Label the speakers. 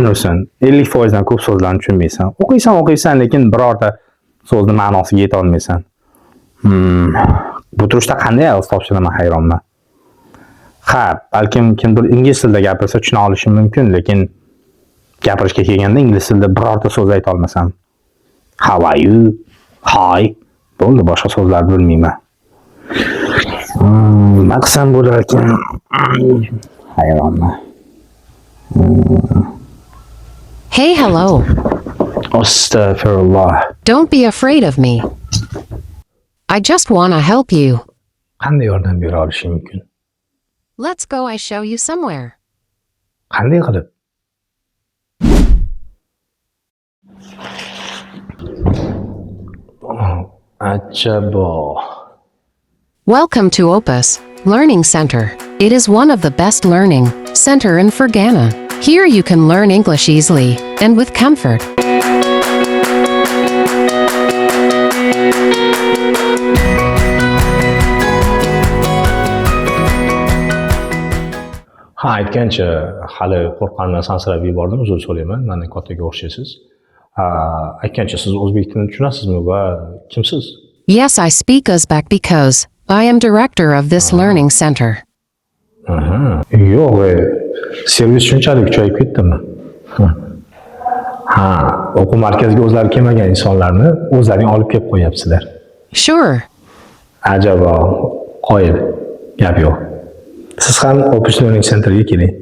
Speaker 1: tushunursan. 50% dan ko'p so'zlarni tushunmaysan. O'qiysan, lekin birorta so'zni ma'nosiga yeta olmaysan. Bu turishda qanday IELTS topshiraman hayronman. Ha, balkim kimdir ingliz tilida gapirsa tushuna olishim mumkin, lekin gapirishga kelganda ingliz tilida birorta so'z ayta olmasam. How are you? Hi. Bo'ldi, boshqa so'zlar bilmayman. Maqsam bo'lar ekan. Hayronman.
Speaker 2: Hey, hello.
Speaker 1: Astaghfirullah.
Speaker 2: Don't be afraid of me. I just want to help you.
Speaker 1: Qanday yordam bera olishim mumkin?
Speaker 2: Let's go, I show you somewhere.
Speaker 1: Qanday qilib? Ajabo.
Speaker 2: Welcome to Opus Learning Center. It is one of the best learning center in Fergana. Here you can learn English easily and with comfort.
Speaker 1: Ha, aytgancha hali qo'rqqanimdan sansirab yubordim, uzr so'rayman. Meni kattaga o'xshaysiz. Aytgancha siz o'zbek tilini tushunasizmi va kimsiz?
Speaker 2: Yes, I speak Uzbek because I am director of this learning center.
Speaker 1: Yo'q, servis shunchalik kuchayib ketdimi? Ha, o'quv markaziga o'zlari kelmagan insonlarni o'zlaring olib kelib qo'yapsizlar.
Speaker 2: Sure.
Speaker 1: Ajabo, qoyil. Gap yo'q. Siz ham Opus Learning Centerga keling.